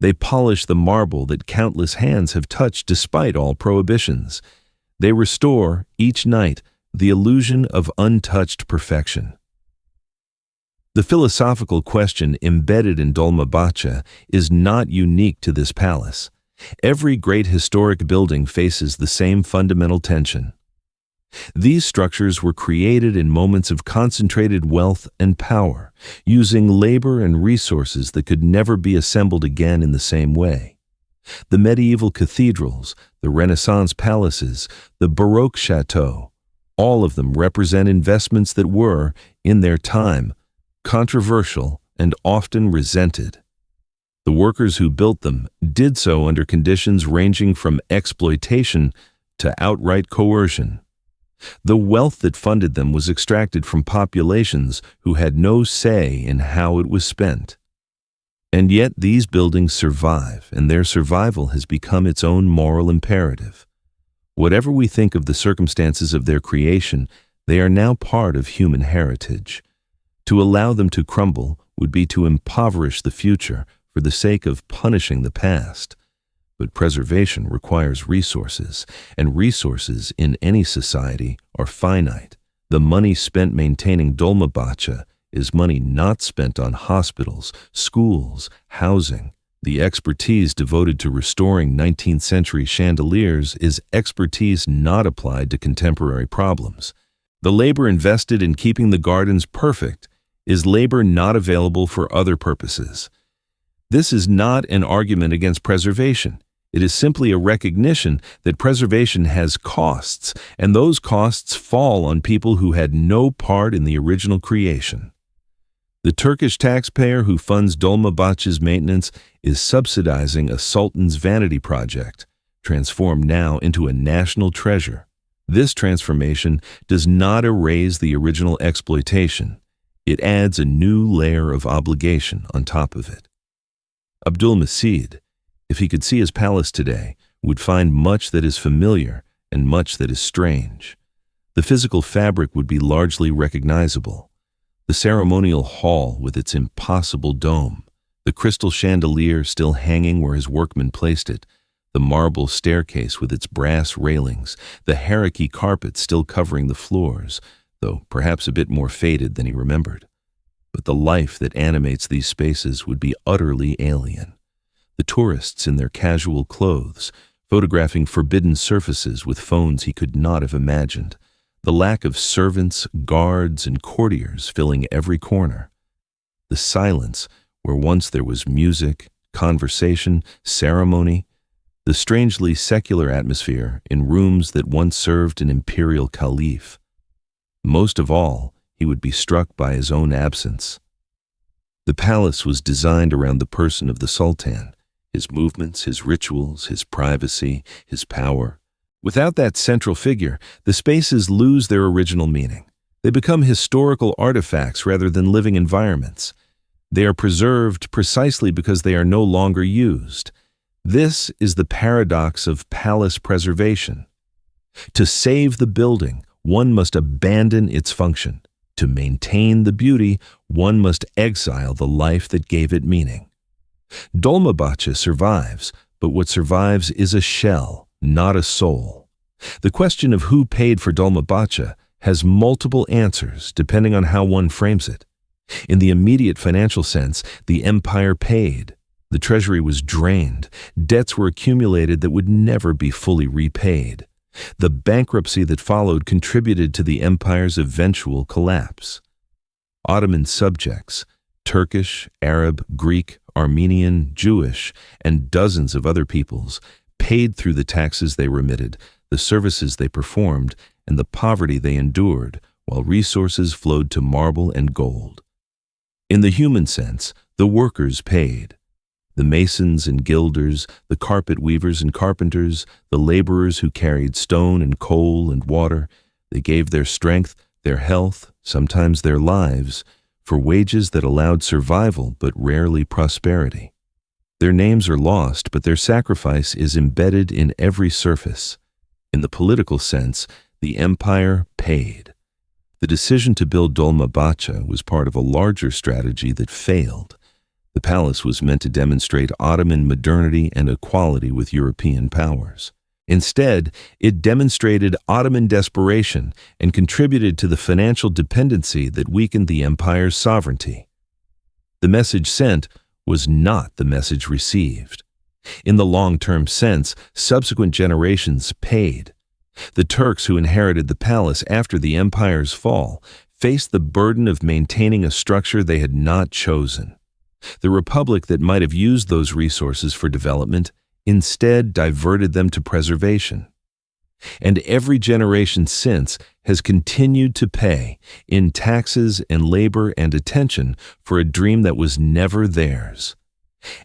They polish the marble that countless hands have touched despite all prohibitions. They restore, each night, the illusion of untouched perfection. The philosophical question embedded in Dolmabahçe is not unique to this palace. Every great historic building faces the same fundamental tension. These structures were created in moments of concentrated wealth and power, using labor and resources that could never be assembled again in the same way. The medieval cathedrals, the Renaissance palaces, the Baroque chateaux, all of them represent investments that were, in their time, controversial and often resented. The workers who built them did so under conditions ranging from exploitation to outright coercion. The wealth that funded them was extracted from populations who had no say in how it was spent. And yet these buildings survive, and their survival has become its own moral imperative. Whatever we think of the circumstances of their creation, they are now part of human heritage. To allow them to crumble would be to impoverish the future for the sake of punishing the past. But preservation requires resources, and resources in any society are finite. The money spent maintaining Dolmabahçe is money not spent on hospitals, schools, housing. The expertise devoted to restoring 19th-century chandeliers is expertise not applied to contemporary problems. The labor invested in keeping the gardens perfect is labor not available for other purposes. This is not an argument against preservation. It is simply a recognition that preservation has costs, and those costs fall on people who had no part in the original creation. The Turkish taxpayer who funds Dolmabahçe's maintenance is subsidizing a sultan's vanity project, transformed now into a national treasure. This transformation does not erase the original exploitation. It adds a new layer of obligation on top of it. Abdulmecid, if he could see his palace today, would find much that is familiar and much that is strange. The physical fabric would be largely recognizable. The ceremonial hall with its impossible dome, the crystal chandelier still hanging where his workmen placed it, the marble staircase with its brass railings, the haraki carpet still covering the floors, though perhaps a bit more faded than he remembered. But the life that animates these spaces would be utterly alien. The tourists in their casual clothes, photographing forbidden surfaces with phones he could not have imagined, the lack of servants, guards, and courtiers filling every corner, the silence where once there was music, conversation, ceremony, the strangely secular atmosphere in rooms that once served an imperial caliph. Most of all, he would be struck by his own absence. The palace was designed around the person of the sultan, his movements, his rituals, his privacy, his power. Without that central figure, the spaces lose their original meaning. They become historical artifacts rather than living environments. They are preserved precisely because they are no longer used. This is the paradox of palace preservation. To save the building, one must abandon its function. To maintain the beauty, one must exile the life that gave it meaning. Dolmabahçe survives, but what survives is a shell, not a soul. The question of who paid for Dolmabahçe has multiple answers depending on how one frames it. In the immediate financial sense, the empire paid. The treasury was drained. Debts were accumulated that would never be fully repaid. The bankruptcy that followed contributed to the empire's eventual collapse. Ottoman subjects, Turkish, Arab, Greek, Armenian, Jewish, and dozens of other peoples, paid through the taxes they remitted, the services they performed, and the poverty they endured, while resources flowed to marble and gold. In the human sense, the workers paid. The masons and gilders, the carpet weavers and carpenters, the laborers who carried stone and coal and water, they gave their strength, their health, sometimes their lives, for wages that allowed survival but rarely prosperity. Their names are lost, but their sacrifice is embedded in every surface. In the political sense, the empire paid. The decision to build Dolmabahçe was part of a larger strategy that failed. The palace was meant to demonstrate Ottoman modernity and equality with European powers. Instead, it demonstrated Ottoman desperation and contributed to the financial dependency that weakened the empire's sovereignty. The message sent was not the message received. In the long-term sense, subsequent generations paid. The Turks who inherited the palace after the empire's fall faced the burden of maintaining a structure they had not chosen. The republic that might have used those resources for development instead diverted them to preservation. And every generation since has continued to pay in taxes and labor and attention for a dream that was never theirs.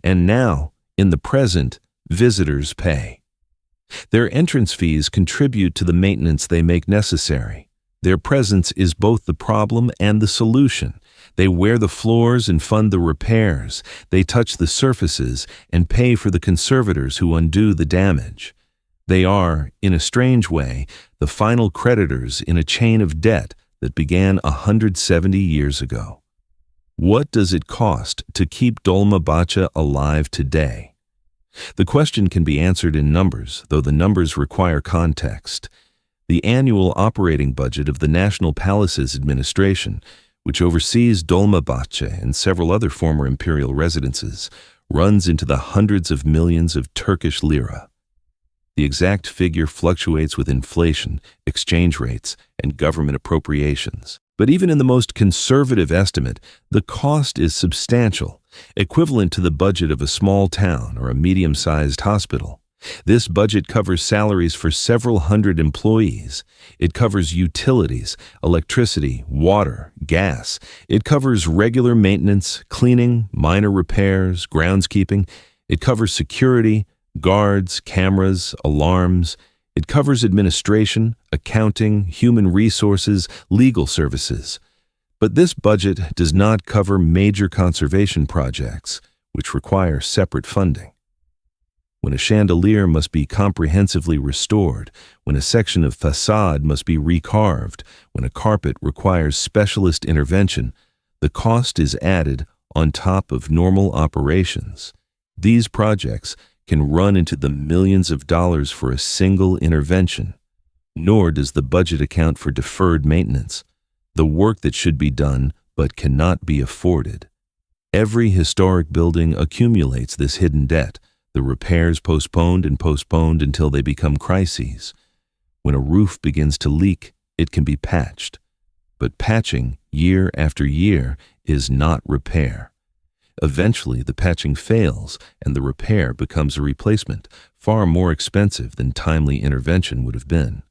And now, in the present, visitors pay. Their entrance fees contribute to the maintenance they make necessary. Their presence is both the problem and the solution. They wear the floors and fund the repairs. They touch the surfaces and pay for the conservators who undo the damage. They are, in a strange way, the final creditors in a chain of debt that began 170 years ago. What does it cost to keep Dolmabahçe alive today? The question can be answered in numbers, though the numbers require context. The annual operating budget of the National Palaces Administration, which oversees Dolmabahçe and several other former imperial residences, runs into the hundreds of millions of Turkish lira. The exact figure fluctuates with inflation, exchange rates, and government appropriations. But even in the most conservative estimate, the cost is substantial, equivalent to the budget of a small town or a medium-sized hospital. This budget covers salaries for several hundred employees. It covers utilities, electricity, water, gas. It covers regular maintenance, cleaning, minor repairs, groundskeeping. It covers security, guards, cameras, alarms. It covers administration, accounting, human resources, legal services. But this budget does not cover major conservation projects, which require separate funding. When a chandelier must be comprehensively restored, when a section of facade must be recarved, when a carpet requires specialist intervention, the cost is added on top of normal operations. These projects can run into the millions of dollars for a single intervention. Nor does the budget account for deferred maintenance, the work that should be done but cannot be afforded. Every historic building accumulates this hidden debt, the repairs postponed and postponed until they become crises. When a roof begins to leak, it can be patched. But patching, year after year, is not repair. Eventually, the patching fails, and the repair becomes a replacement, far more expensive than timely intervention would have been.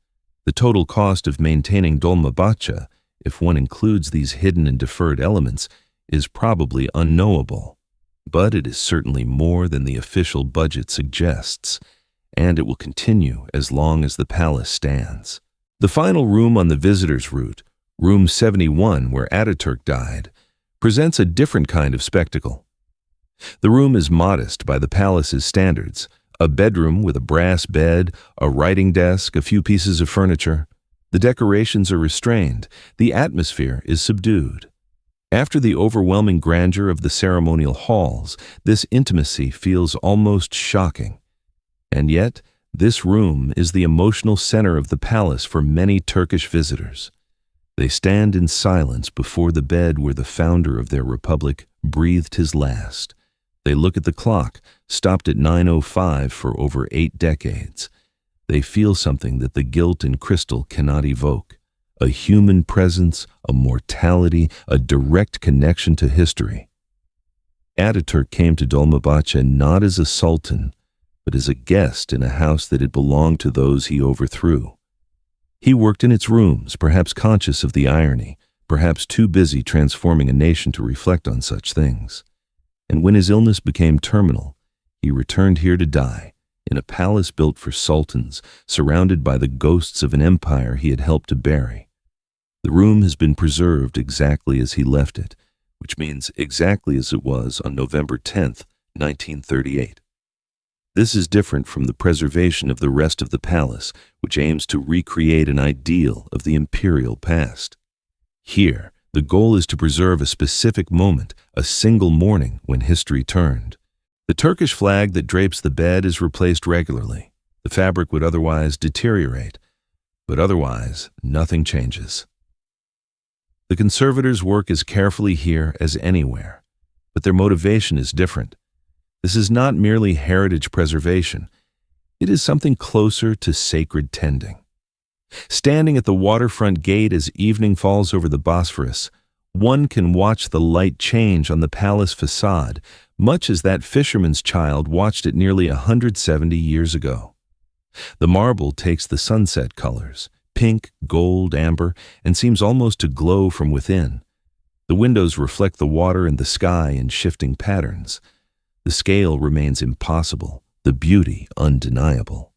The total cost of maintaining Dolmabahçe, if one includes these hidden and deferred elements, is probably unknowable. But it is certainly more than the official budget suggests, and it will continue as long as the palace stands. The final room on the visitors' route, room 71 where Ataturk died, presents a different kind of spectacle. The room is modest by the palace's standards, a bedroom with a brass bed, a writing desk, a few pieces of furniture. The decorations are restrained, the atmosphere is subdued. After the overwhelming grandeur of the ceremonial halls, this intimacy feels almost shocking. And yet, this room is the emotional center of the palace for many Turkish visitors. They stand in silence before the bed where the founder of their republic breathed his last. They look at the clock, stopped at 9:05 for over 8 decades. They feel something that the gilt and crystal cannot evoke. A human presence, a mortality, a direct connection to history. Ataturk came to Dolmabahçe not as a sultan, but as a guest in a house that had belonged to those he overthrew. He worked in its rooms, perhaps conscious of the irony, perhaps too busy transforming a nation to reflect on such things. And when his illness became terminal, he returned here to die, in a palace built for sultans, surrounded by the ghosts of an empire he had helped to bury. The room has been preserved exactly as he left it, which means exactly as it was on November 10th, 1938. This is different from the preservation of the rest of the palace, which aims to recreate an ideal of the imperial past. Here, the goal is to preserve a specific moment, a single morning when history turned. The Turkish flag that drapes the bed is replaced regularly. The fabric would otherwise deteriorate, but otherwise, nothing changes. The conservators work as carefully here as anywhere, but their motivation is different. This is not merely heritage preservation. It is something closer to sacred tending. Standing at the waterfront gate as evening falls over the Bosphorus, one can watch the light change on the palace facade, much as that fisherman's child watched it nearly 170 years ago. The marble takes the sunset colors, pink, gold, amber, and seems almost to glow from within. The windows reflect the water and the sky in shifting patterns. The scale remains impossible, the beauty undeniable.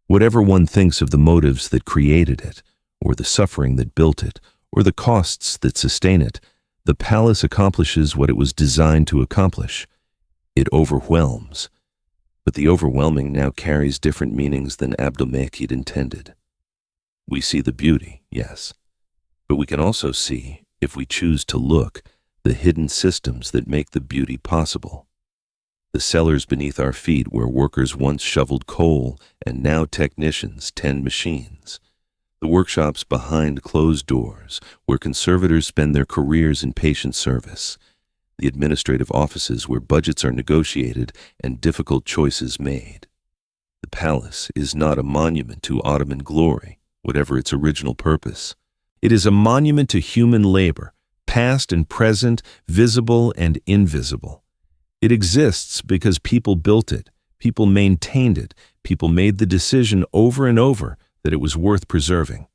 Whatever one thinks of the motives that created it, or the suffering that built it, or the costs that sustain it, the palace accomplishes what it was designed to accomplish. It overwhelms. But the overwhelming now carries different meanings than Abdülmecid intended. We see the beauty, yes, but we can also see, if we choose to look, the hidden systems that make the beauty possible. The cellars beneath our feet where workers once shoveled coal and now technicians tend machines. The workshops behind closed doors where conservators spend their careers in patient service. The administrative offices where budgets are negotiated and difficult choices made. The palace is not a monument to Ottoman glory, whatever its original purpose. It is a monument to human labor, past and present, visible and invisible. It exists because people built it, people maintained it, people made the decision over and over that it was worth preserving.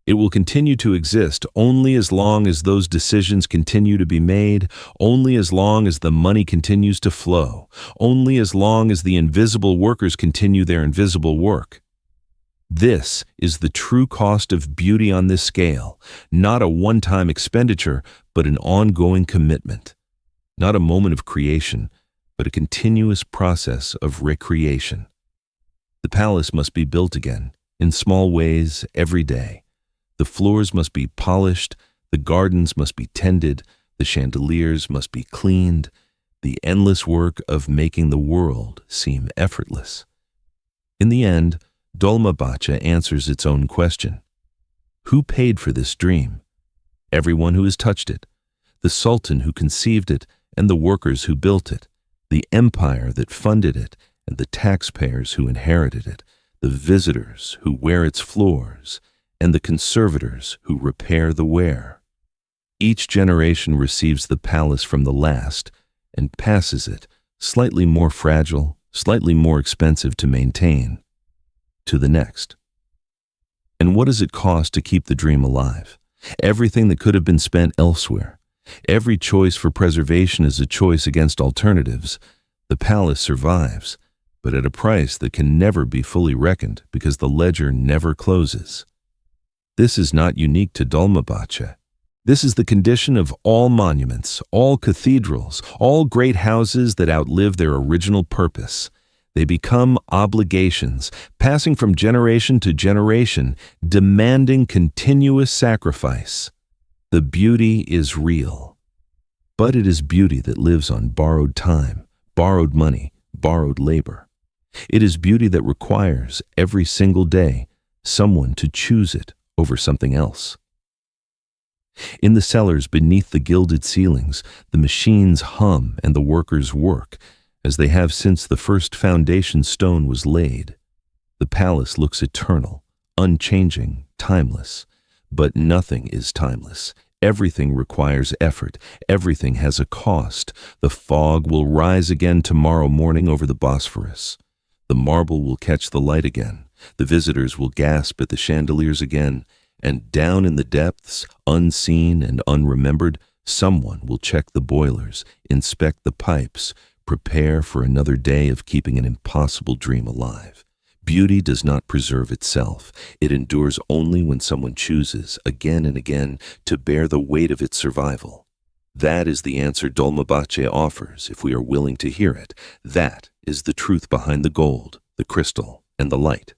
It will continue to exist only as long as those decisions continue to be made, only as long as the money continues to flow, only as long as the invisible workers continue their invisible work. This is the true cost of beauty on this scale, not a one-time expenditure, but an ongoing commitment. Not a moment of creation, but a continuous process of recreation. The palace must be built again, in small ways, every day. The floors must be polished, the gardens must be tended, the chandeliers must be cleaned, the endless work of making the world seem effortless. In the end, Dolmabahçe answers its own question. Who paid for this dream? Everyone who has touched it, the sultan who conceived it and the workers who built it, the empire that funded it and the taxpayers who inherited it, the visitors who wear its floors, and the conservators who repair the wear. Each generation receives the palace from the last and passes it, slightly more fragile, slightly more expensive to maintain, to the next. And what does it cost to keep the dream alive? Everything that could have been spent elsewhere. Every choice for preservation is a choice against alternatives. The palace survives, but at a price that can never be fully reckoned because the ledger never closes. This is not unique to Dolmabahçe. This is the condition of all monuments, all cathedrals, all great houses that outlive their original purpose. They become obligations, passing from generation to generation, demanding continuous sacrifice. The beauty is real. But it is beauty that lives on borrowed time, borrowed money, borrowed labor. It is beauty that requires, every single day, someone to choose it over something else. In the cellars beneath the gilded ceilings, the machines hum and the workers work, as they have since the first foundation stone was laid. The palace looks eternal, unchanging, timeless. But nothing is timeless. Everything requires effort. Everything has a cost. The fog will rise again tomorrow morning over the Bosphorus. The marble will catch the light again. The visitors will gasp at the chandeliers again. And down in the depths, unseen and unremembered, someone will check the boilers, inspect the pipes, prepare for another day of keeping an impossible dream alive. Beauty does not preserve itself. It endures only when someone chooses, again and again, to bear the weight of its survival. That is the answer Dolmabahçe offers if we are willing to hear it. That is the truth behind the gold, the crystal, and the light.